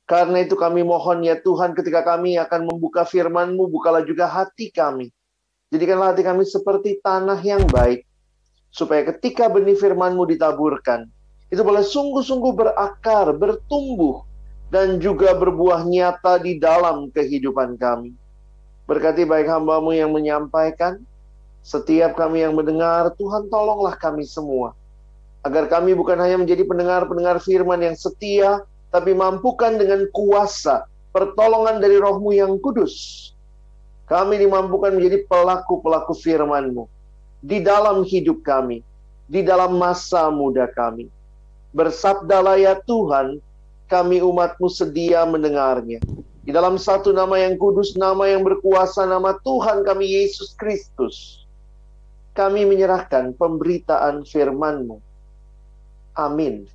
Karena itu kami mohon ya Tuhan, ketika kami akan membuka firman-Mu, bukalah juga hati kami. Jadikanlah hati kami seperti tanah yang baik, supaya ketika benih firman-Mu ditaburkan, itu boleh sungguh-sungguh berakar, bertumbuh, dan juga berbuah nyata di dalam kehidupan kami. Berkati baik hamba-Mu yang menyampaikan, setiap kami yang mendengar, Tuhan tolonglah kami semua. Agar kami bukan hanya menjadi pendengar-pendengar firman yang setia, tapi mampukan dengan kuasa, pertolongan dari Roh-Mu yang kudus. Kami dimampukan menjadi pelaku-pelaku firman-Mu di dalam hidup kami, di dalam masa muda kami. Bersabdalah ya Tuhan, kami umat-Mu sedia mendengarnya. Di dalam satu nama yang kudus, nama yang berkuasa, nama Tuhan kami Yesus Kristus, kami menyerahkan pemberitaan firman-Mu. Amin.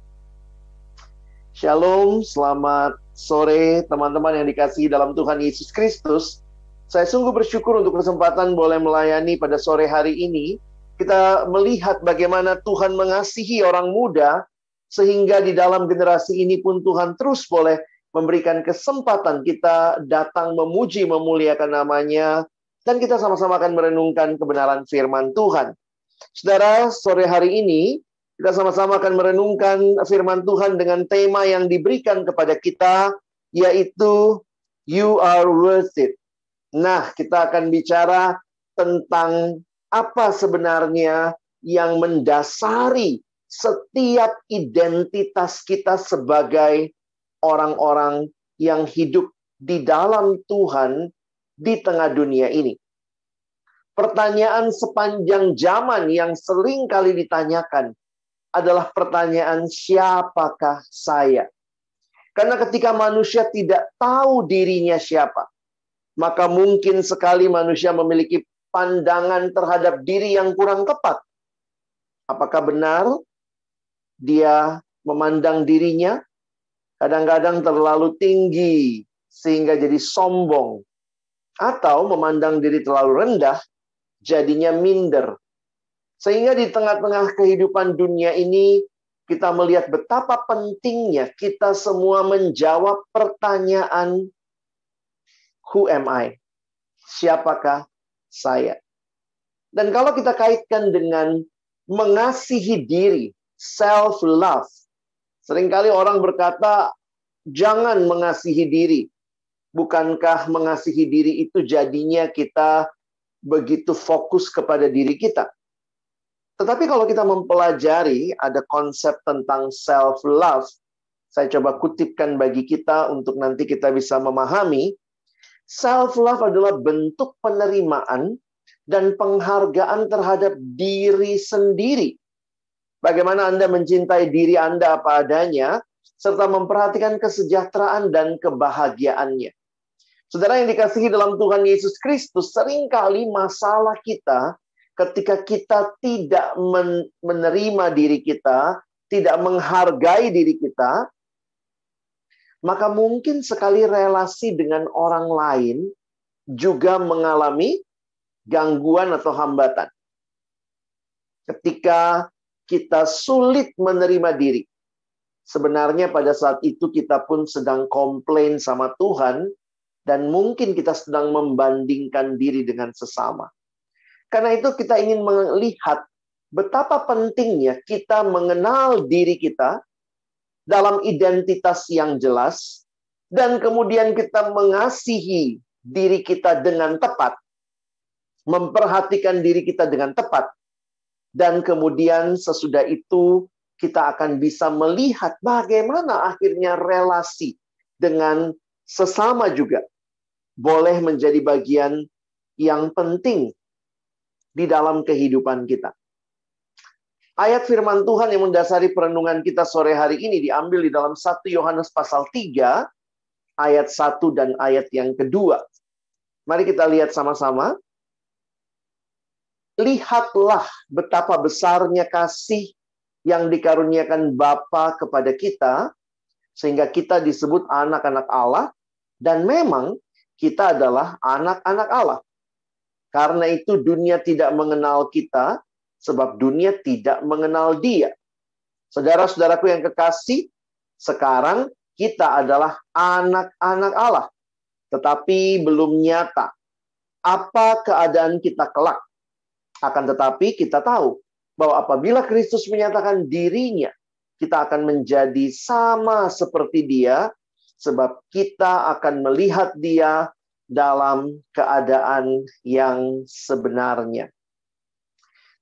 Shalom, selamat sore teman-teman yang dikasihi dalam Tuhan Yesus Kristus. Saya sungguh bersyukur untuk kesempatan boleh melayani pada sore hari ini. Kita melihat bagaimana Tuhan mengasihi orang muda, sehingga di dalam generasi ini pun Tuhan terus boleh memberikan kesempatan kita datang memuji, memuliakan namanya, dan kita sama-sama akan merenungkan kebenaran firman Tuhan. Saudara, sore hari ini, kita sama-sama akan merenungkan firman Tuhan dengan tema yang diberikan kepada kita, yaitu You are worth it. Nah, kita akan bicara tentang apa sebenarnya yang mendasari setiap identitas kita sebagai orang-orang yang hidup di dalam Tuhan di tengah dunia ini. Pertanyaan sepanjang zaman yang sering kali ditanyakan adalah pertanyaan, siapakah saya? Karena ketika manusia tidak tahu dirinya siapa, maka mungkin sekali manusia memiliki pandangan terhadap diri yang kurang tepat. Apakah benar dia memandang dirinya kadang-kadang terlalu tinggi sehingga jadi sombong, atau memandang diri terlalu rendah jadinya minder? Sehingga di tengah-tengah kehidupan dunia ini, kita melihat betapa pentingnya kita semua menjawab pertanyaan, who am I? Siapakah saya? Dan kalau kita kaitkan dengan mengasihi diri, self-love, seringkali orang berkata, jangan mengasihi diri. Bukankah mengasihi diri itu jadinya kita begitu fokus kepada diri kita? Tetapi kalau kita mempelajari, ada konsep tentang self-love. Saya coba kutipkan bagi kita untuk nanti kita bisa memahami. Self-love adalah bentuk penerimaan dan penghargaan terhadap diri sendiri. Bagaimana Anda mencintai diri Anda apa adanya, serta memperhatikan kesejahteraan dan kebahagiaannya. Saudara yang dikasihi dalam Tuhan Yesus Kristus, seringkali masalah kita ketika kita tidak menerima diri kita, tidak menghargai diri kita, maka mungkin sekali relasi dengan orang lain juga mengalami gangguan atau hambatan. Ketika kita sulit menerima diri, sebenarnya pada saat itu kita pun sedang komplain sama Tuhan, dan mungkin kita sedang membandingkan diri dengan sesama. Karena itu kita ingin melihat betapa pentingnya kita mengenal diri kita dalam identitas yang jelas, dan kemudian kita mengasihi diri kita dengan tepat, memperhatikan diri kita dengan tepat, dan kemudian sesudah itu kita akan bisa melihat bagaimana akhirnya relasi dengan sesama juga boleh menjadi bagian yang penting di dalam kehidupan kita. Ayat firman Tuhan yang mendasari perenungan kita sore hari ini diambil di dalam 1 Yohanes pasal 3, ayat 1 dan ayat yang kedua. Mari kita lihat sama-sama. Lihatlah betapa besarnya kasih yang dikaruniakan Bapa kepada kita, sehingga kita disebut anak-anak Allah, dan memang kita adalah anak-anak Allah. Karena itu dunia tidak mengenal kita, sebab dunia tidak mengenal Dia. Saudara-saudaraku yang kekasih, sekarang kita adalah anak-anak Allah, tetapi belum nyata apa keadaan kita kelak. Akan tetapi kita tahu bahwa apabila Kristus menyatakan dirinya, kita akan menjadi sama seperti Dia, sebab kita akan melihat Dia dalam keadaan yang sebenarnya.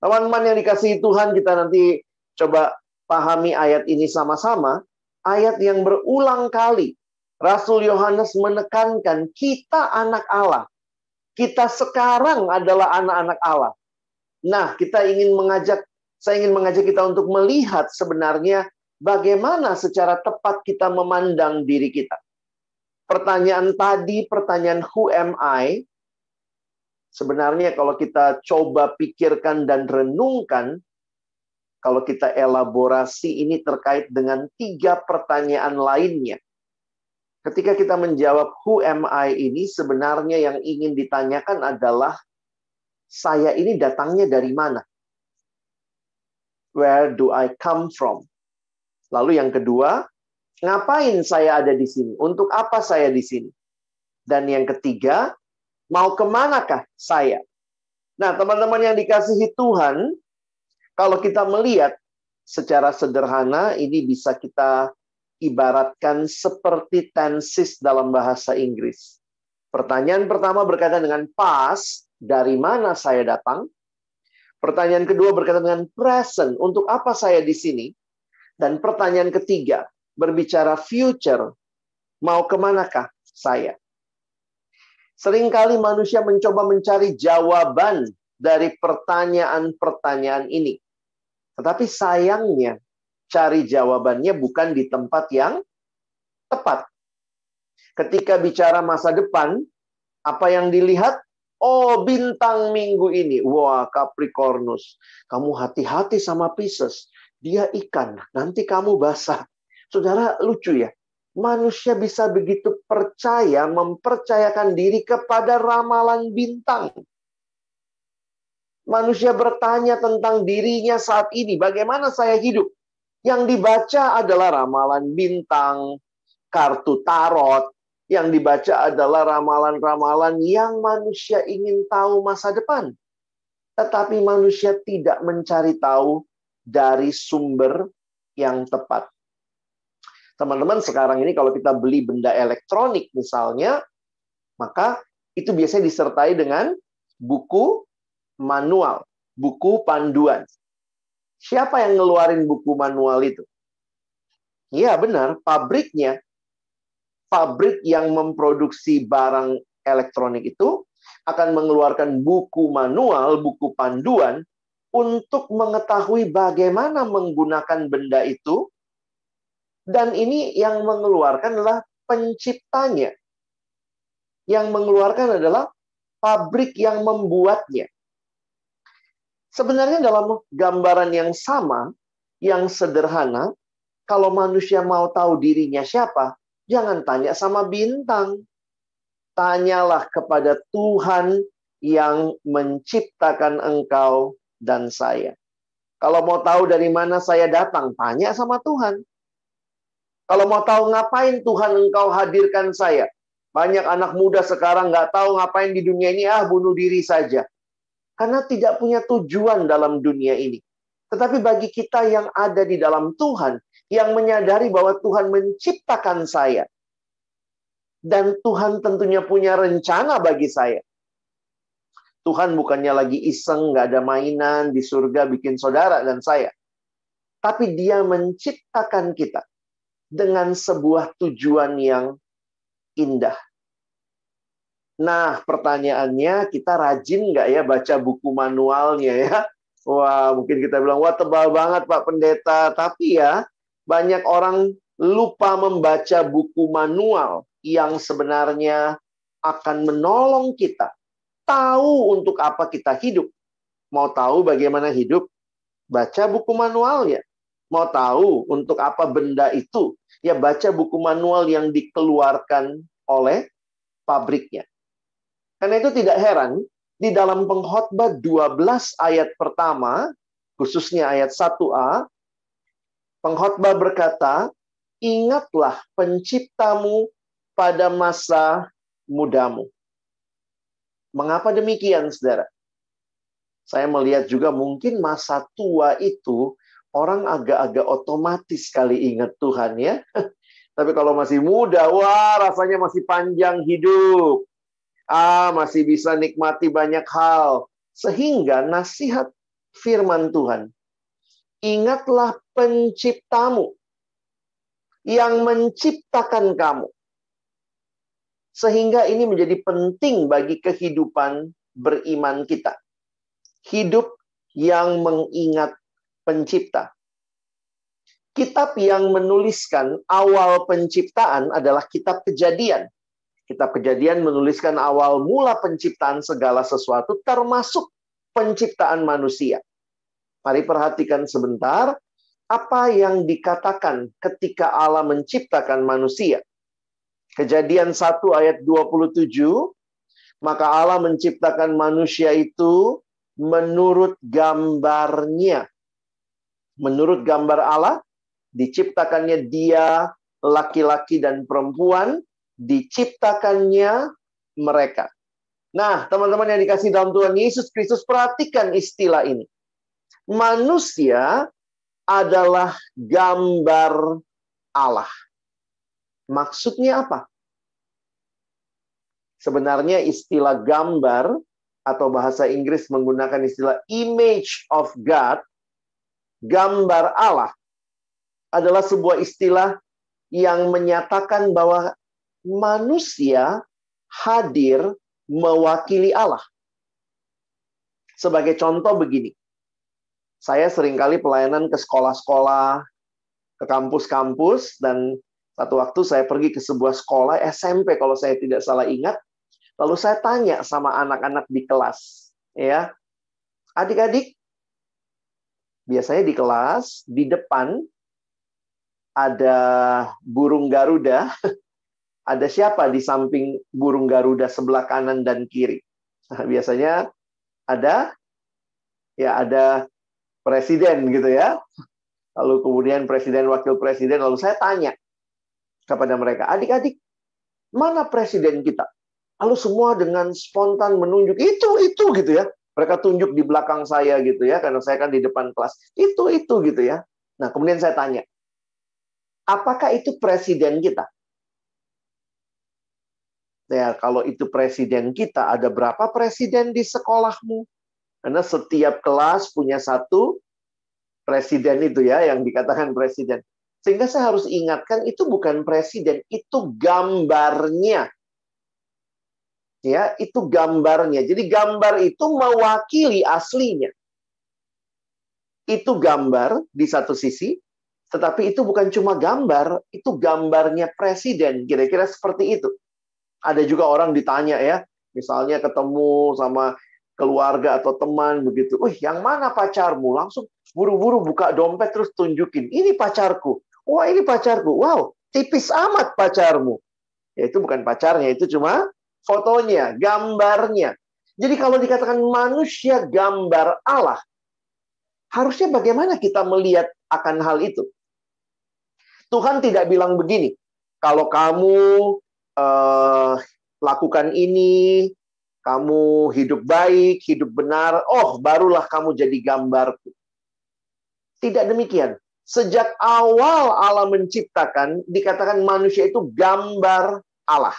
Teman-teman yang dikasihi Tuhan, kita nanti coba pahami ayat ini sama-sama. Ayat yang berulang kali Rasul Yohanes menekankan kita anak Allah. Kita sekarang adalah anak-anak Allah. Nah, saya ingin mengajak kita untuk melihat sebenarnya bagaimana secara tepat kita memandang diri kita. Pertanyaan tadi, pertanyaan who am I? Sebenarnya kalau kita coba pikirkan dan renungkan, kalau kita elaborasi ini terkait dengan 3 pertanyaan lainnya. Ketika kita menjawab who am I ini, sebenarnya yang ingin ditanyakan adalah saya ini datangnya dari mana? Where do I come from? Lalu yang kedua, ngapain saya ada di sini? Untuk apa saya di sini? Dan yang ketiga, mau kemanakah saya? Nah, teman-teman yang dikasihi Tuhan, kalau kita melihat secara sederhana, ini bisa kita ibaratkan seperti tenses dalam bahasa Inggris. Pertanyaan pertama berkaitan dengan past, dari mana saya datang. Pertanyaan kedua berkaitan dengan present, untuk apa saya di sini. Dan pertanyaan ketiga, berbicara future, mau kemanakah saya? Seringkali manusia mencoba mencari jawaban dari pertanyaan-pertanyaan ini. Tetapi sayangnya, cari jawabannya bukan di tempat yang tepat. Ketika bicara masa depan, apa yang dilihat? Oh, bintang minggu ini. Wah, Capricornus. Kamu hati-hati sama Pisces. Dia ikan, nanti kamu basah. Saudara, lucu ya. Manusia bisa begitu percaya, mempercayakan diri kepada ramalan bintang. Manusia bertanya tentang dirinya saat ini, bagaimana saya hidup? Yang dibaca adalah ramalan bintang, kartu tarot. Yang dibaca adalah ramalan-ramalan yang manusia ingin tahu masa depan. Tetapi manusia tidak mencari tahu dari sumber yang tepat. Teman-teman, sekarang ini kalau kita beli benda elektronik misalnya, maka itu biasanya disertai dengan buku manual, buku panduan. Siapa yang ngeluarin buku manual itu? Iya, benar, pabriknya. Pabrik yang memproduksi barang elektronik itu akan mengeluarkan buku manual, buku panduan, untuk mengetahui bagaimana menggunakan benda itu. Dan ini yang mengeluarkan adalah penciptanya. Yang mengeluarkan adalah pabrik yang membuatnya. Sebenarnya dalam gambaran yang sama, yang sederhana, kalau manusia mau tahu dirinya siapa, jangan tanya sama bintang. Tanyalah kepada Tuhan yang menciptakan engkau dan saya. Kalau mau tahu dari mana saya datang, tanya sama Tuhan. Kalau mau tahu ngapain Tuhan engkau hadirkan saya. Banyak anak muda sekarang nggak tahu ngapain di dunia ini, bunuh diri saja. Karena tidak punya tujuan dalam dunia ini. Tetapi bagi kita yang ada di dalam Tuhan, yang menyadari bahwa Tuhan menciptakan saya. Dan Tuhan tentunya punya rencana bagi saya. Tuhan bukannya lagi iseng, nggak ada mainan, di surga bikin saudara dan saya. Tapi Dia menciptakan kita dengan sebuah tujuan yang indah. Nah, pertanyaannya, kita rajin nggak ya baca buku manualnya ya? Wah, mungkin kita bilang, wah tebal banget Pak Pendeta. Tapi ya, banyak orang lupa membaca buku manual yang sebenarnya akan menolong kita tahu untuk apa kita hidup. Mau tahu bagaimana hidup? Baca buku manualnya. Mau tahu untuk apa benda itu? Ya baca buku manual yang dikeluarkan oleh pabriknya. Karena itu tidak heran, di dalam Pengkhotbah 12 ayat pertama, khususnya ayat 1a, Pengkhotbah berkata, ingatlah penciptamu pada masa mudamu. Mengapa demikian, saudara? Saya melihat juga mungkin masa tua itu orang agak-agak otomatis kali ingat Tuhan ya. Tapi kalau masih muda, wah rasanya masih panjang hidup. Masih bisa nikmati banyak hal. Sehingga nasihat firman Tuhan, ingatlah penciptamu yang menciptakan kamu. Sehingga ini menjadi penting bagi kehidupan beriman kita. Hidup yang mengingat pencipta. Kitab yang menuliskan awal penciptaan adalah kitab Kejadian. Kitab Kejadian menuliskan awal mula penciptaan segala sesuatu, termasuk penciptaan manusia. Mari perhatikan sebentar apa yang dikatakan ketika Allah menciptakan manusia. Kejadian 1 ayat 27, maka Allah menciptakan manusia itu menurut gambarnya. Menurut gambar Allah, diciptakannya dia, laki-laki dan perempuan, diciptakannya mereka. Nah, teman-teman yang dikasih dalam Tuhan Yesus Kristus, perhatikan istilah ini. Manusia adalah gambar Allah. Maksudnya apa? Sebenarnya istilah gambar atau bahasa Inggris menggunakan istilah image of God, gambar Allah, adalah sebuah istilah yang menyatakan bahwa manusia hadir mewakili Allah. Sebagai contoh begini, saya seringkali pelayanan ke sekolah-sekolah, ke kampus-kampus, dan satu waktu saya pergi ke sebuah sekolah SMP kalau saya tidak salah ingat, lalu saya tanya sama anak-anak di kelas, ya, adik-adik, biasanya di kelas, di depan ada burung Garuda, ada siapa di samping burung Garuda sebelah kanan dan kiri? Nah, biasanya ada presiden gitu ya. Lalu kemudian presiden, wakil presiden, lalu saya tanya kepada mereka, adik-adik, mana presiden kita? Lalu semua dengan spontan menunjuk, itu gitu ya. Mereka tunjuk di belakang saya gitu ya, karena saya kan di depan kelas. Itu gitu ya. Nah, kemudian saya tanya, apakah itu presiden kita? Ya, kalau itu presiden kita, ada berapa presiden di sekolahmu? Karena setiap kelas punya satu presiden itu ya, yang dikatakan presiden. Sehingga saya harus ingatkan, itu bukan presiden, itu gambarnya. Ya, itu gambarnya. Jadi gambar itu mewakili aslinya. Itu gambar di satu sisi, tetapi itu bukan cuma gambar, itu gambarnya presiden. Kira-kira seperti itu. Ada juga orang ditanya ya, misalnya ketemu sama keluarga atau teman begitu. Yang mana pacarmu? Langsung buru-buru buka dompet terus tunjukin. Ini pacarku. Wah, ini pacarku. Wow, tipis amat pacarmu. Ya, itu bukan pacarnya, itu cuma fotonya, gambarnya. Jadi kalau dikatakan manusia gambar Allah, harusnya bagaimana kita melihat akan hal itu? Tuhan tidak bilang begini, kalau kamu lakukan ini, kamu hidup baik, hidup benar, barulah kamu jadi gambarku. Tidak demikian. Sejak awal Allah menciptakan, dikatakan manusia itu gambar Allah.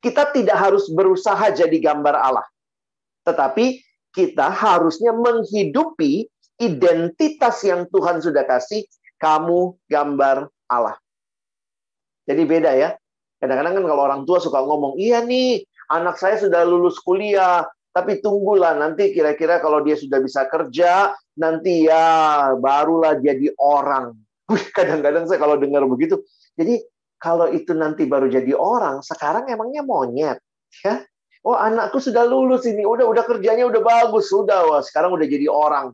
Kita tidak harus berusaha jadi gambar Allah. Tetapi kita harusnya menghidupi identitas yang Tuhan sudah kasih, kamu gambar Allah. Jadi beda ya. Kadang-kadang kan kalau orang tua suka ngomong, iya nih, anak saya sudah lulus kuliah, tapi tunggulah nanti kira-kira kalau dia sudah bisa kerja, nanti ya barulah jadi orang. Kadang-kadang saya kalau dengar begitu, jadi kalau itu nanti baru jadi orang, sekarang emangnya monyet, ya? Oh, anakku sudah lulus ini, udah kerjanya udah bagus, sekarang udah jadi orang.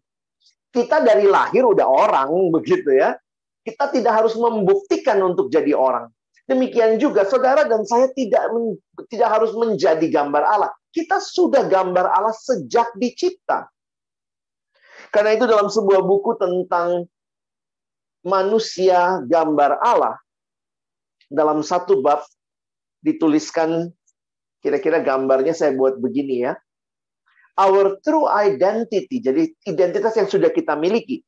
Kita dari lahir udah orang, begitu ya. Kita tidak harus membuktikan untuk jadi orang. Demikian juga saudara dan saya tidak harus menjadi gambar Allah. Kita sudah gambar Allah sejak dicipta. Karena itu dalam sebuah buku tentang manusia gambar Allah, Dalam satu bab dituliskan, kira-kira gambarnya saya buat begini ya. Our true identity, jadi identitas yang sudah kita miliki.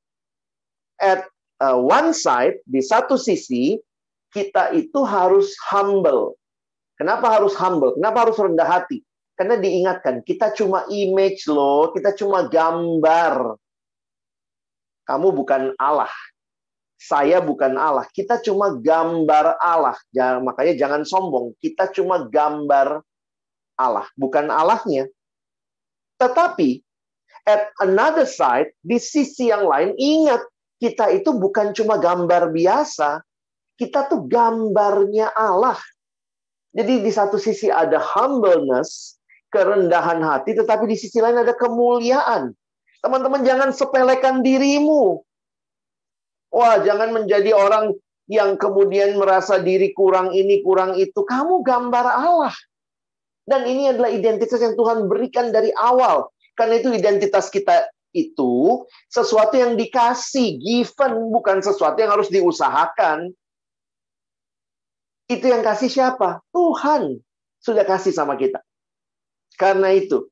At one side, di satu sisi, kita itu harus humble. Kenapa harus humble? Kenapa harus rendah hati? Karena diingatkan, kita cuma image loh, kita cuma gambar. Kamu bukan Allah. Saya bukan Allah. Kita cuma gambar Allah. Makanya jangan sombong. Kita cuma gambar Allah, bukan Allahnya. Tetapi, at another side, di sisi yang lain, ingat, kita itu bukan cuma gambar biasa. Kita tuh gambarnya Allah. Jadi di satu sisi ada humbleness, kerendahan hati, tetapi di sisi lain ada kemuliaan. Teman-teman jangan sepelekan dirimu. Wah, jangan menjadi orang yang kemudian merasa diri kurang ini, kurang itu. Kamu gambar Allah. Dan ini adalah identitas yang Tuhan berikan dari awal. Karena itu identitas kita itu sesuatu yang dikasih, given, bukan sesuatu yang harus diusahakan. Itu yang kasih siapa? Tuhan sudah kasih sama kita. Karena itu,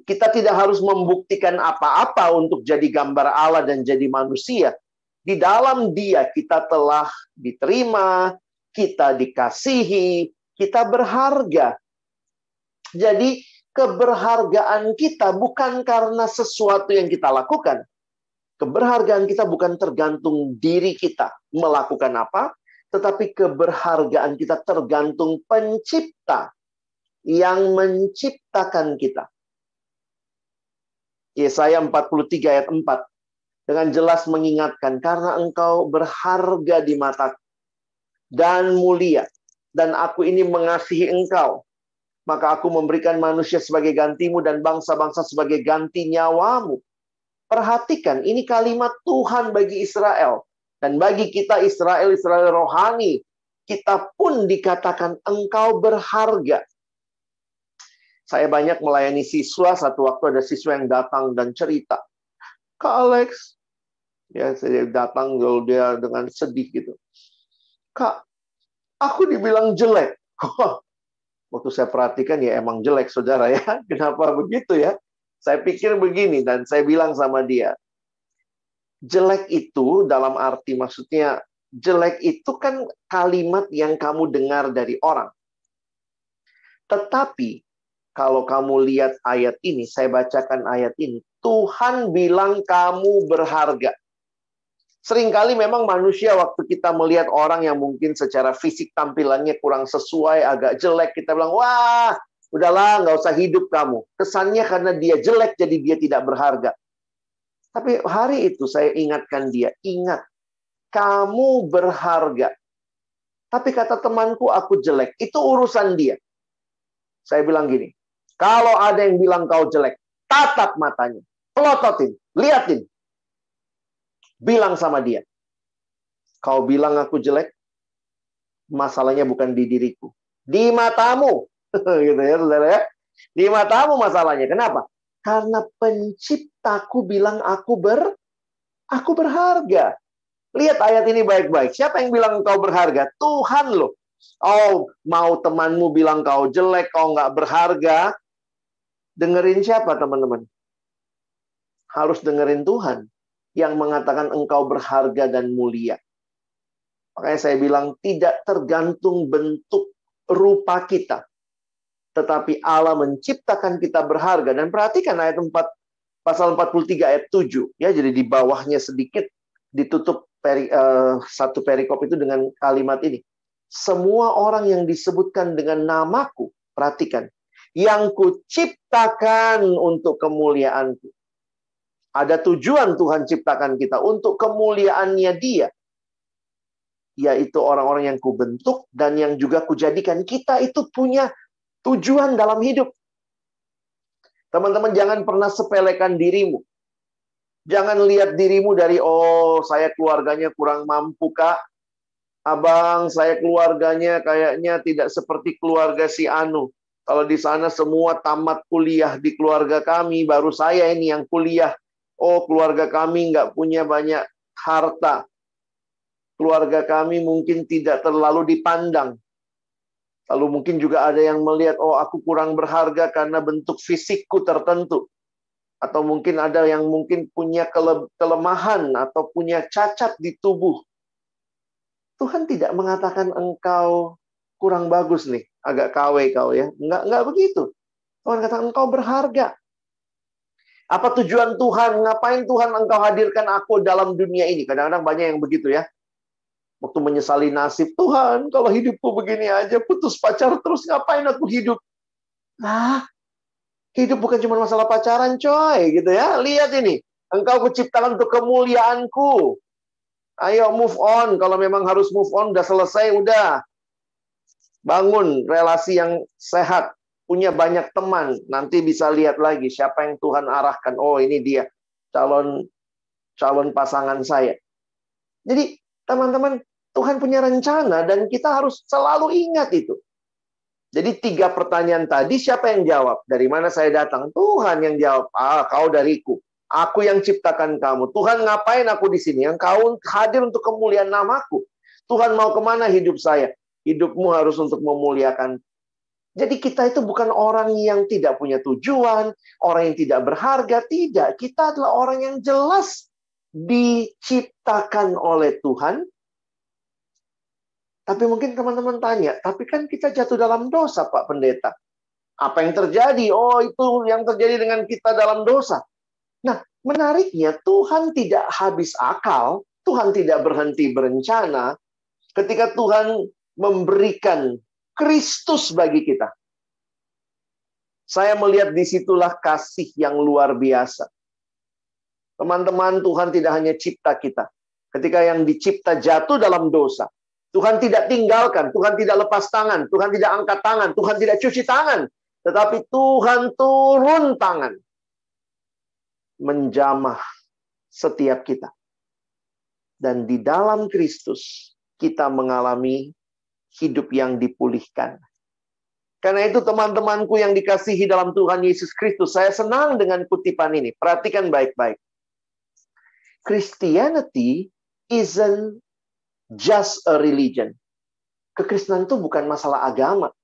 kita tidak harus membuktikan apa-apa untuk jadi gambar Allah dan jadi manusia. Di dalam Dia kita telah diterima, kita dikasihi, kita berharga. Jadi keberhargaan kita bukan karena sesuatu yang kita lakukan. Keberhargaan kita bukan tergantung diri kita melakukan apa, tetapi keberhargaan kita tergantung pencipta yang menciptakan kita. Yesaya 43 ayat 4 dengan jelas mengingatkan, karena engkau berharga di mataku dan mulia, dan aku ini mengasihi engkau, maka aku memberikan manusia sebagai gantimu dan bangsa-bangsa sebagai ganti nyawamu. Perhatikan, ini kalimat Tuhan bagi Israel. Dan bagi kita Israel rohani, kita pun dikatakan engkau berharga. Saya banyak melayani siswa, satu waktu ada siswa yang datang dan cerita. Kak Alex, ya saya datang lalu dia dengan sedih gitu. Kak, aku dibilang jelek. Waktu saya perhatikan ya emang jelek saudara ya. Kenapa begitu ya? Saya pikir begini dan saya bilang sama dia. Jelek itu dalam arti maksudnya jelek itu kan kalimat yang kamu dengar dari orang. Tetapi kalau kamu lihat ayat ini, saya bacakan ayat ini. Tuhan bilang kamu berharga. Seringkali memang manusia waktu kita melihat orang yang mungkin secara fisik tampilannya kurang sesuai, agak jelek, kita bilang, wah, udahlah, nggak usah hidup kamu. Kesannya karena dia jelek, jadi dia tidak berharga. Tapi hari itu saya ingatkan dia, ingat, kamu berharga. Tapi kata temanku, aku jelek. Itu urusan dia. Saya bilang gini, kalau ada yang bilang kau jelek, tatap matanya, pelototin, liatin. Bilang sama dia, kau bilang aku jelek, masalahnya bukan di diriku, di matamu. Gitu ya, saudara ya. Di matamu masalahnya. Kenapa? Karena penciptaku bilang aku berharga. Lihat ayat ini baik-baik. Siapa yang bilang kau berharga? Tuhan loh. Oh, mau temanmu bilang kau jelek, kau nggak berharga. Dengerin siapa teman-teman? Harus dengerin Tuhan yang mengatakan engkau berharga dan mulia. Makanya saya bilang tidak tergantung bentuk rupa kita. Tetapi Allah menciptakan kita berharga. Dan perhatikan ayat 4, pasal 43 ayat 7. Ya, jadi di bawahnya sedikit ditutup satu perikop itu dengan kalimat ini. Semua orang yang disebutkan dengan namaku, perhatikan, yang kuciptakan untuk kemuliaanku. Ada tujuan Tuhan ciptakan kita untuk kemuliaannya Dia. Yaitu orang-orang yang kubentuk dan yang juga kujadikan. Kita itu punya tujuan dalam hidup. Teman-teman jangan pernah sepelekan dirimu. Jangan lihat dirimu dari, oh saya keluarganya kurang mampu kak. Abang saya keluarganya kayaknya tidak seperti keluarga si Anu. Kalau di sana semua tamat kuliah di keluarga kami, baru saya ini yang kuliah. Oh, keluarga kami nggak punya banyak harta. keluarga kami mungkin tidak terlalu dipandang. Lalu mungkin juga ada yang melihat, oh aku kurang berharga karena bentuk fisikku tertentu. Atau mungkin ada yang mungkin punya kelemahan atau punya cacat di tubuh. Tuhan tidak mengatakan engkau kurang bagus nih, agak KW kau ya. Enggak begitu. Tuhan katakan engkau berharga. Apa tujuan Tuhan? Ngapain Tuhan engkau hadirkan aku dalam dunia ini? Kadang-kadang banyak yang begitu ya. Waktu menyesali nasib, Tuhan, kalau hidupku begini aja, putus pacar terus, ngapain aku hidup? Nah, hidup bukan cuma masalah pacaran, coy, gitu ya. Lihat ini, engkau kuciptakan untuk kemuliaanku. Ayo move on, kalau memang harus move on, udah selesai, udah. Bangun relasi yang sehat, punya banyak teman, nanti bisa lihat lagi siapa yang Tuhan arahkan. Oh, ini dia, calon pasangan saya. Jadi, teman-teman, Tuhan punya rencana dan kita harus selalu ingat itu. Jadi 3 pertanyaan tadi siapa yang jawab? Dari mana saya datang? Tuhan yang jawab. Kau dariku. Aku yang ciptakan kamu. Tuhan, ngapain aku di sini? Yang kau hadir untuk kemuliaan namaku. Tuhan mau kemana hidup saya? Hidupmu harus untuk memuliakan. Jadi kita itu bukan orang yang tidak punya tujuan, orang yang tidak berharga, tidak. Kita adalah orang yang jelas diciptakan oleh Tuhan. Tapi mungkin teman-teman tanya, tapi kan kita jatuh dalam dosa, Pak Pendeta. Apa yang terjadi? Oh, itu yang terjadi dengan kita dalam dosa. Nah, menariknya Tuhan tidak habis akal, Tuhan tidak berhenti berencana ketika Tuhan memberikan Kristus bagi kita. Saya melihat disitulah kasih yang luar biasa. Teman-teman, Tuhan tidak hanya cipta kita. Ketika yang dicipta jatuh dalam dosa, Tuhan tidak tinggalkan, Tuhan tidak lepas tangan, Tuhan tidak angkat tangan, Tuhan tidak cuci tangan. Tetapi Tuhan turun tangan. Menjamah setiap kita. Dan di dalam Kristus, kita mengalami hidup yang dipulihkan. Karena itu teman-temanku yang dikasihi dalam Tuhan Yesus Kristus, saya senang dengan kutipan ini. Perhatikan baik-baik. Christianity isn't just a religion. Kekristenan itu bukan masalah agama.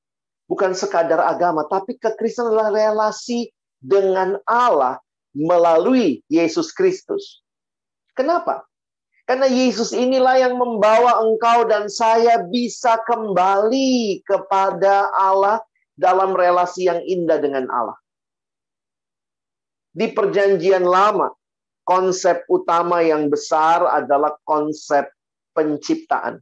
Bukan sekadar agama. Tapi kekristenan adalah relasi dengan Allah melalui Yesus Kristus. Kenapa? Karena Yesus inilah yang membawa engkau dan saya bisa kembali kepada Allah dalam relasi yang indah dengan Allah. Di Perjanjian Lama, konsep utama yang besar adalah konsep penciptaan.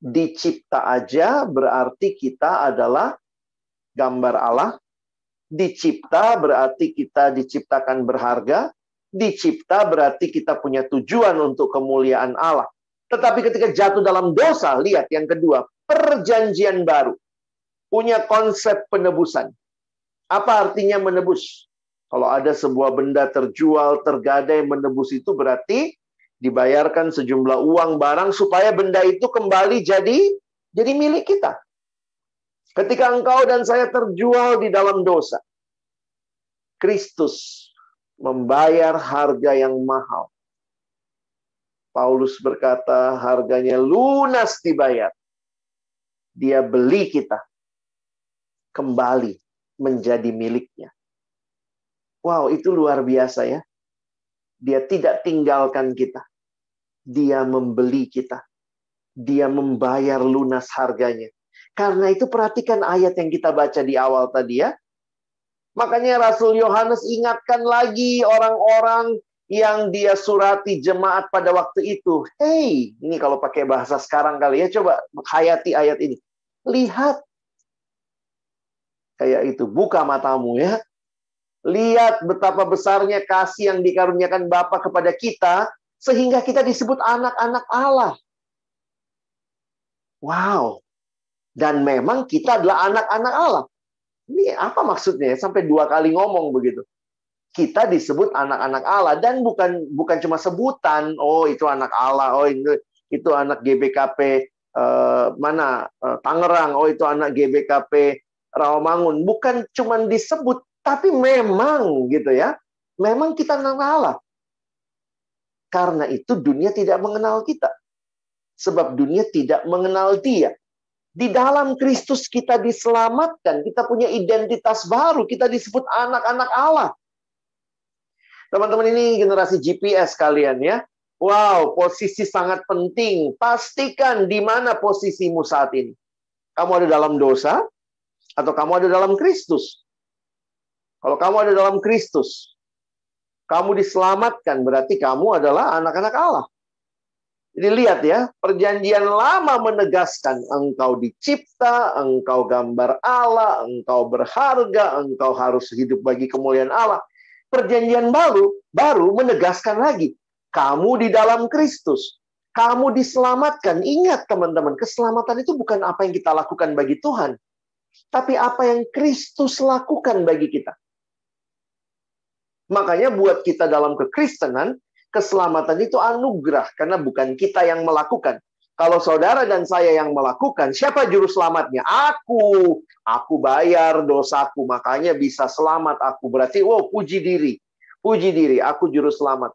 Dicipta aja berarti kita adalah gambar Allah. Dicipta berarti kita diciptakan berharga. Dicipta berarti kita punya tujuan untuk kemuliaan Allah. Tetapi ketika jatuh dalam dosa, lihat yang kedua, perjanjian baru. Punya konsep penebusan. Apa artinya menebus? Kalau ada sebuah benda terjual, tergadai, menebus itu berarti dibayarkan sejumlah uang barang supaya benda itu kembali jadi milik kita. Ketika engkau dan saya terjual di dalam dosa, Kristus membayar harga yang mahal. Paulus berkata, harganya lunas dibayar. Dia beli kita kembali menjadi miliknya. Wow, itu luar biasa ya. Dia tidak tinggalkan kita. Dia membeli kita. Dia membayar lunas harganya. Karena itu perhatikan ayat yang kita baca di awal tadi ya. Makanya Rasul Yohanes ingatkan lagi orang-orang yang dia surati jemaat pada waktu itu. Hey, ini kalau pakai bahasa sekarang kali ya, coba hayati ayat ini. Lihat. Kayak itu, buka matamu ya. Lihat betapa besarnya kasih yang dikaruniakan Bapa kepada kita, sehingga kita disebut anak-anak Allah. Wow. Dan memang kita adalah anak-anak Allah. Ini apa maksudnya? Sampai 2 kali ngomong begitu. Kita disebut anak-anak Allah. Dan bukan cuma sebutan, oh itu anak Allah, oh itu anak GBKP Tangerang, oh itu anak GBKP Rawamangun. Bukan cuma disebut, tapi memang gitu ya. Memang kita anak Allah. Karena itu dunia tidak mengenal kita. Sebab dunia tidak mengenal Dia. Di dalam Kristus kita diselamatkan. Kita punya identitas baru. Kita disebut anak-anak Allah. Teman-teman, ini generasi GPS kalian ya. Wow, posisi sangat penting. Pastikan di mana posisimu saat ini. Kamu ada dalam dosa atau kamu ada dalam Kristus? Kalau kamu ada dalam Kristus, kamu diselamatkan, berarti kamu adalah anak-anak Allah. Jadi lihat ya, perjanjian lama menegaskan engkau dicipta, engkau gambar Allah, engkau berharga, engkau harus hidup bagi kemuliaan Allah. Perjanjian baru menegaskan lagi, kamu di dalam Kristus, kamu diselamatkan. Ingat teman-teman, keselamatan itu bukan apa yang kita lakukan bagi Tuhan, tapi apa yang Kristus lakukan bagi kita. Makanya buat kita dalam kekristenan, keselamatan itu anugerah, karena bukan kita yang melakukan. Kalau saudara dan saya yang melakukan, siapa juru selamatnya? Aku. Aku bayar dosaku, makanya bisa selamat aku. Berarti, wow, puji diri. Puji diri, aku juru selamat.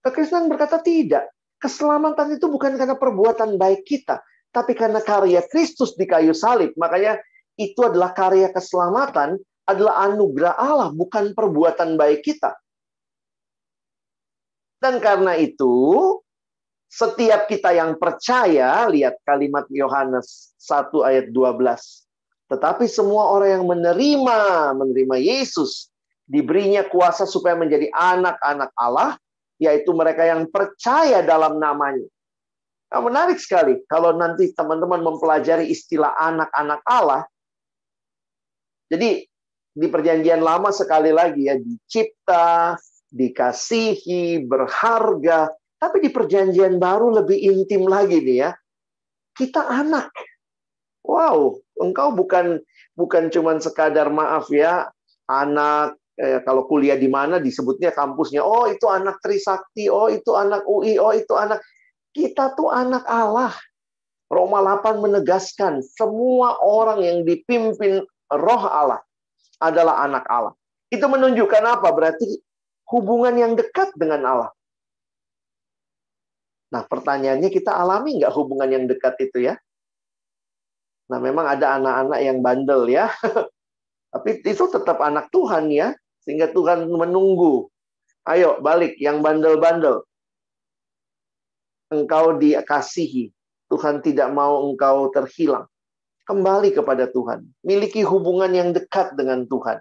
Kekristenan berkata tidak. Keselamatan itu bukan karena perbuatan baik kita, tapi karena karya Kristus di kayu salib. Makanya itu adalah karya keselamatan, adalah anugerah Allah, bukan perbuatan baik kita. Dan karena itu, setiap kita yang percaya, lihat kalimat Yohanes 1 ayat 12. Tetapi semua orang yang menerima Yesus, diberinya kuasa supaya menjadi anak-anak Allah, yaitu mereka yang percaya dalam namanya. Nah, menarik sekali kalau nanti teman-teman mempelajari istilah anak-anak Allah. Jadi di perjanjian lama sekali lagi ya, dicipta, dikasihi, berharga. Tapi di perjanjian baru lebih intim lagi nih ya. Kita anak. Wow, engkau bukan cuman sekadar maaf ya, anak kalau kuliah di mana disebutnya kampusnya, oh itu anak Trisakti, oh itu anak UI, oh itu anak. Kita tuh anak Allah. Roma 8 menegaskan semua orang yang dipimpin Roh Allah adalah anak Allah. Itu menunjukkan apa? Berarti hubungan yang dekat dengan Allah. Nah, pertanyaannya, kita alami nggak hubungan yang dekat itu ya? Nah, memang ada anak-anak yang bandel ya. Tapi itu tetap anak Tuhan ya. Sehingga Tuhan menunggu. Ayo, balik yang bandel-bandel. Engkau dikasihi. Tuhan tidak mau engkau terhilang. Kembali kepada Tuhan. Miliki hubungan yang dekat dengan Tuhan.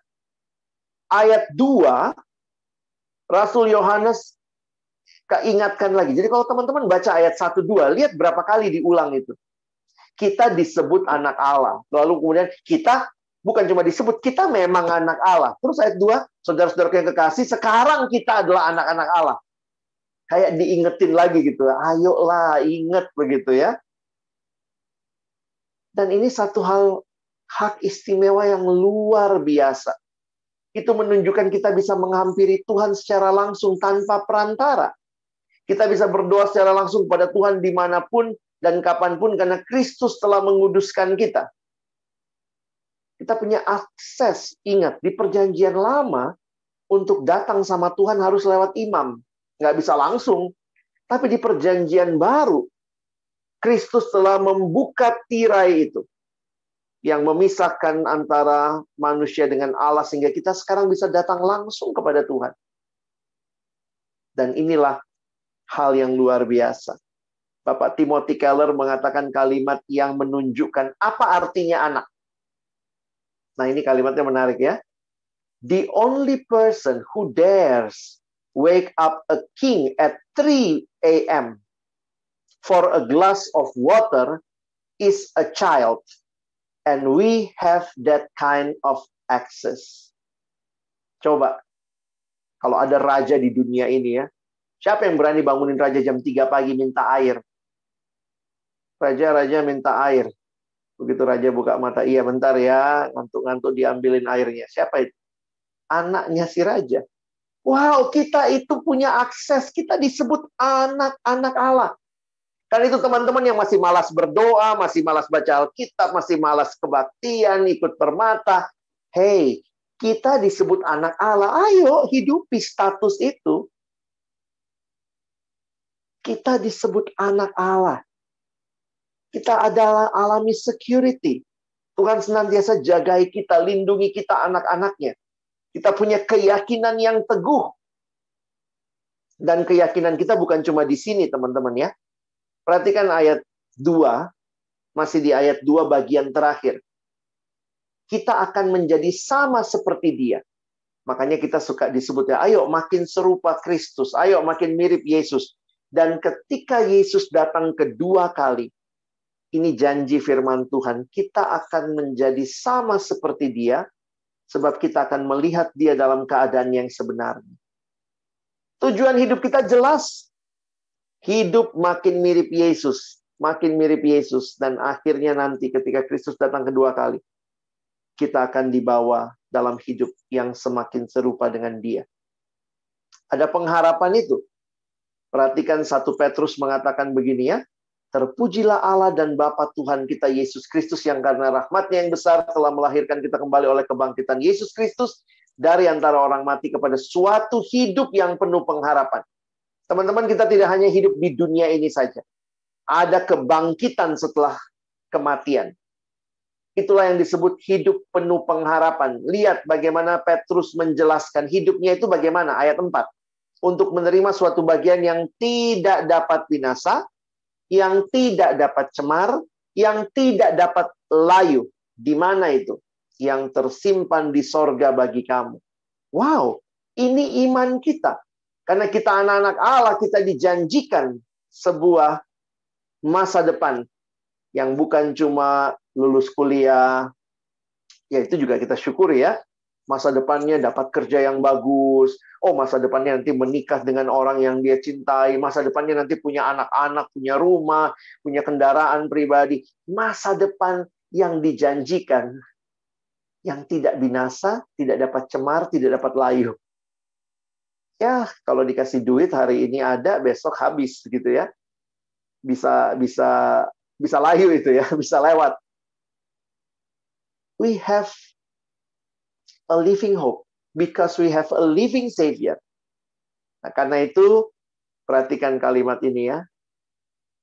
Ayat 2, Rasul Yohanes keingatkan lagi. Jadi kalau teman-teman baca ayat 1-2, lihat berapa kali diulang itu. Kita disebut anak Allah. Lalu kemudian kita bukan cuma disebut, kita memang anak Allah. Terus ayat 2, saudara-saudara yang kekasih, sekarang kita adalah anak-anak Allah. Kayak diingetin lagi gitu. Ayolah, ingat begitu ya. Dan ini satu hak istimewa yang luar biasa. Itu menunjukkan kita bisa menghampiri Tuhan secara langsung tanpa perantara. Kita bisa berdoa secara langsung pada Tuhan dimanapun dan kapanpun karena Kristus telah menguduskan kita. Kita punya akses, ingat, di perjanjian lama, untuk datang sama Tuhan harus lewat imam. Nggak bisa langsung. Tapi di perjanjian baru, Kristus telah membuka tirai itu. Yang memisahkan antara manusia dengan Allah, sehingga kita sekarang bisa datang langsung kepada Tuhan. Dan inilah hal yang luar biasa. Bapak Timothy Keller mengatakan kalimat yang menunjukkan apa artinya anak. Nah, ini kalimatnya menarik ya. The only person who dares wake up a king at 3 a.m. for a glass of water is a child. And we have that kind of access. Coba, kalau ada raja di dunia ini ya, siapa yang berani bangunin raja jam 3 pagi minta air? Raja minta air. Begitu raja buka mata, iya bentar ya, ngantuk-ngantuk diambilin airnya. Siapa itu? Anaknya si raja. Wow, kita itu punya akses. Kita disebut anak-anak Allah. Kan itu teman-teman yang masih malas berdoa, masih malas baca Alkitab, masih malas kebaktian, ikut permata. Hey, kita disebut anak Allah. Ayo, hidupi status itu. Kita disebut anak Allah. Kita adalah alami security. Tuhan senantiasa jagai kita, lindungi kita, anak-anaknya. Kita punya keyakinan yang teguh. Dan keyakinan kita bukan cuma di sini, teman-teman ya. Perhatikan ayat 2, masih di ayat 2 bagian terakhir. Kita akan menjadi sama seperti Dia. Makanya kita suka disebut ya, ayo makin serupa Kristus, ayo makin mirip Yesus. Dan ketika Yesus datang kedua kali, ini janji firman Tuhan, kita akan menjadi sama seperti Dia, sebab kita akan melihat Dia dalam keadaan yang sebenarnya. Tujuan hidup kita jelas. Hidup makin mirip Yesus, makin mirip Yesus. Dan akhirnya nanti ketika Kristus datang kedua kali, kita akan dibawa dalam hidup yang semakin serupa dengan Dia. Ada pengharapan itu. Perhatikan 1 Petrus mengatakan begini ya. Terpujilah Allah dan Bapa Tuhan kita Yesus Kristus yang karena rahmat-Nya yang besar telah melahirkan kita kembali oleh kebangkitan Yesus Kristus dari antara orang mati kepada suatu hidup yang penuh pengharapan. Teman-teman, kita tidak hanya hidup di dunia ini saja. Ada kebangkitan setelah kematian. Itulah yang disebut hidup penuh pengharapan. Lihat bagaimana Petrus menjelaskan hidupnya itu bagaimana. Ayat 4. Untuk menerima suatu bagian yang tidak dapat binasa, yang tidak dapat cemar, yang tidak dapat layu. Di mana itu? Yang tersimpan di sorga bagi kamu. Wow, ini iman kita. Karena kita anak-anak Allah, kita dijanjikan sebuah masa depan yang bukan cuma lulus kuliah, ya itu juga kita syukuri ya. Masa depannya dapat kerja yang bagus. Oh, masa depannya nanti menikah dengan orang yang dia cintai. Masa depannya nanti punya anak-anak, punya rumah, punya kendaraan pribadi. Masa depan yang dijanjikan, yang tidak binasa, tidak dapat cemar, tidak dapat layu. Ya, kalau dikasih duit hari ini ada, besok habis gitu ya. Bisa layu itu ya, bisa lewat. We have a living hope because we have a living Savior. Nah, karena itu perhatikan kalimat ini ya.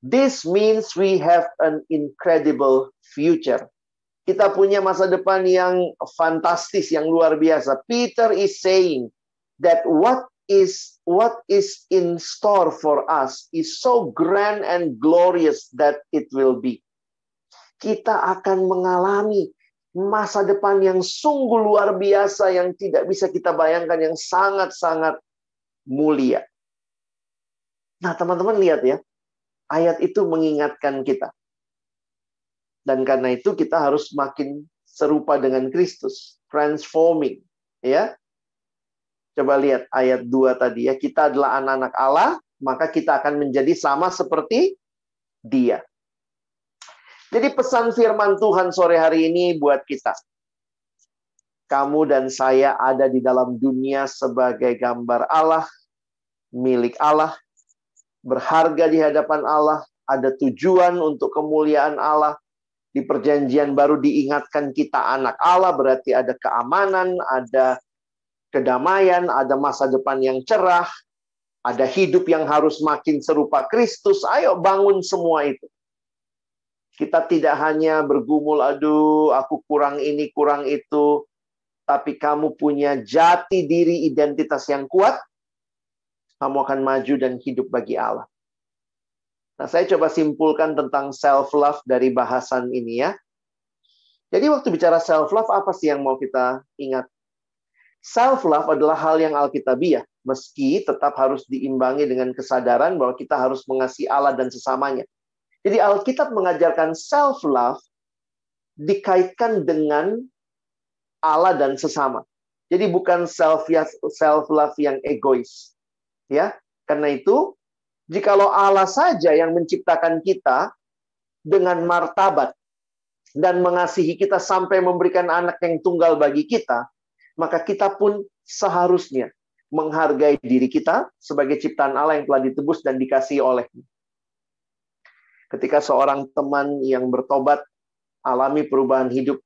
This means we have an incredible future. Kita punya masa depan yang fantastis, yang luar biasa. Peter is saying that what is in store for us is so grand and glorious that it will be. Kita akan mengalami masa depan yang sungguh luar biasa, yang tidak bisa kita bayangkan, yang sangat-sangat mulia. Nah, teman-teman lihat ya, ayat itu mengingatkan kita. Dan karena itu kita harus makin serupa dengan Kristus, transforming, ya. Coba lihat ayat 2 tadi ya, kita adalah anak-anak Allah, maka kita akan menjadi sama seperti Dia. Jadi pesan firman Tuhan sore hari ini buat kita. Kamu dan saya ada di dalam dunia sebagai gambar Allah, milik Allah, berharga di hadapan Allah, ada tujuan untuk kemuliaan Allah. Di perjanjian baru diingatkan kita anak Allah, berarti ada keamanan, ada kedamaian, ada masa depan yang cerah, ada hidup yang harus makin serupa Kristus. Ayo bangun semua itu. Kita tidak hanya bergumul, aduh aku kurang ini, kurang itu. Tapi kamu punya jati diri identitas yang kuat. Kamu akan maju dan hidup bagi Allah. Nah, saya coba simpulkan tentang self-love dari bahasan ini ya. Jadi waktu bicara self-love, apa sih yang mau kita ingat? Self-love adalah hal yang alkitabiah. Meski tetap harus diimbangi dengan kesadaran bahwa kita harus mengasihi Allah dan sesamanya. Jadi Alkitab mengajarkan self-love dikaitkan dengan Allah dan sesama. Jadi bukan self-love yang egois. Ya, karena itu, jikalau Allah saja yang menciptakan kita dengan martabat dan mengasihi kita sampai memberikan anak yang tunggal bagi kita, maka kita pun seharusnya menghargai diri kita sebagai ciptaan Allah yang telah ditebus dan dikasihi oleh-Nya. Ketika seorang teman yang bertobat alami perubahan hidup,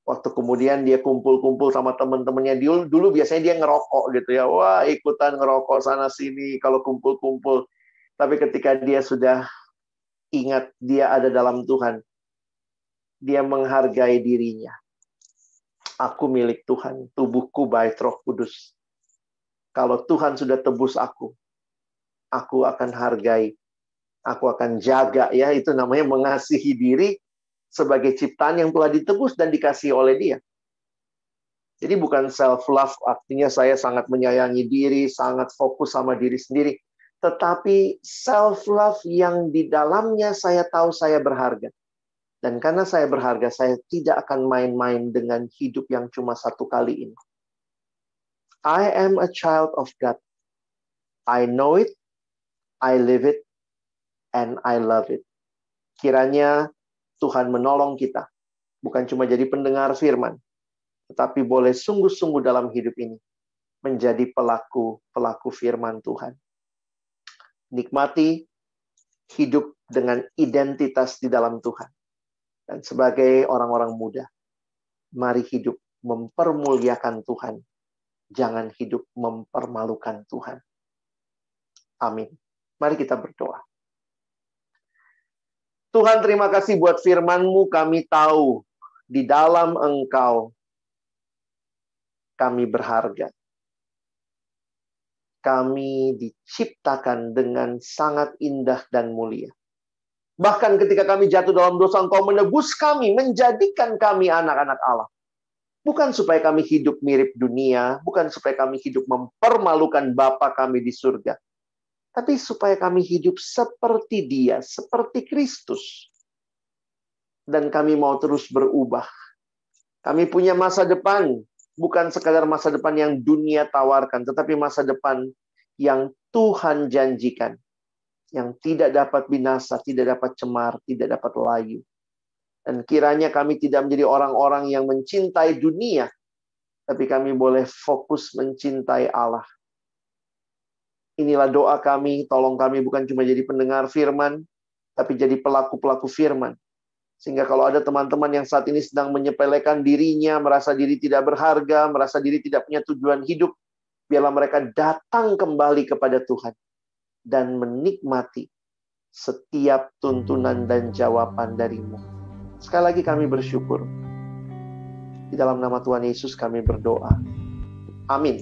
waktu kemudian dia kumpul-kumpul sama teman-temannya, dulu biasanya dia ngerokok gitu ya, wah ikutan ngerokok sana sini kalau kumpul-kumpul. Tapi ketika dia sudah ingat dia ada dalam Tuhan. Dia menghargai dirinya. Aku milik Tuhan, tubuhku bait Roh Kudus. Kalau Tuhan sudah tebus aku akan hargai, aku akan jaga, ya, itu namanya mengasihi diri sebagai ciptaan yang telah ditebus dan dikasihi oleh Dia. Jadi bukan self-love, artinya saya sangat menyayangi diri, sangat fokus sama diri sendiri. Tetapi self-love yang di dalamnya saya tahu saya berharga. Dan karena saya berharga, saya tidak akan main-main dengan hidup yang cuma satu kali ini. I am a child of God. I know it, I live it, and I love it. Kiranya Tuhan menolong kita. Bukan cuma jadi pendengar firman, tetapi boleh sungguh-sungguh dalam hidup ini menjadi pelaku firman Tuhan. Nikmati hidup dengan identitas di dalam Tuhan. Dan sebagai orang-orang muda, mari hidup mempermuliakan Tuhan. Jangan hidup mempermalukan Tuhan. Amin. Mari kita berdoa. Tuhan, terima kasih buat firman-Mu. Kami tahu di dalam Engkau kami berharga. Kami diciptakan dengan sangat indah dan mulia. Bahkan ketika kami jatuh dalam dosa, Engkau menebus kami, menjadikan kami anak-anak Allah. Bukan supaya kami hidup mirip dunia, bukan supaya kami hidup mempermalukan Bapa kami di surga. Tapi supaya kami hidup seperti Dia, seperti Kristus. Dan kami mau terus berubah. Kami punya masa depan, bukan sekadar masa depan yang dunia tawarkan, tetapi masa depan yang Tuhan janjikan. Yang tidak dapat binasa, tidak dapat cemar, tidak dapat layu. Dan kiranya kami tidak menjadi orang-orang yang mencintai dunia, tapi kami boleh fokus mencintai Allah. Inilah doa kami, tolong kami bukan cuma jadi pendengar firman, tapi jadi pelaku-pelaku firman. Sehingga kalau ada teman-teman yang saat ini sedang menyepelekan dirinya, merasa diri tidak berharga, merasa diri tidak punya tujuan hidup, biarlah mereka datang kembali kepada Tuhan. Dan menikmati setiap tuntunan dan jawaban dari-Mu. Sekali lagi kami bersyukur. Di dalam nama Tuhan Yesus kami berdoa. Amin.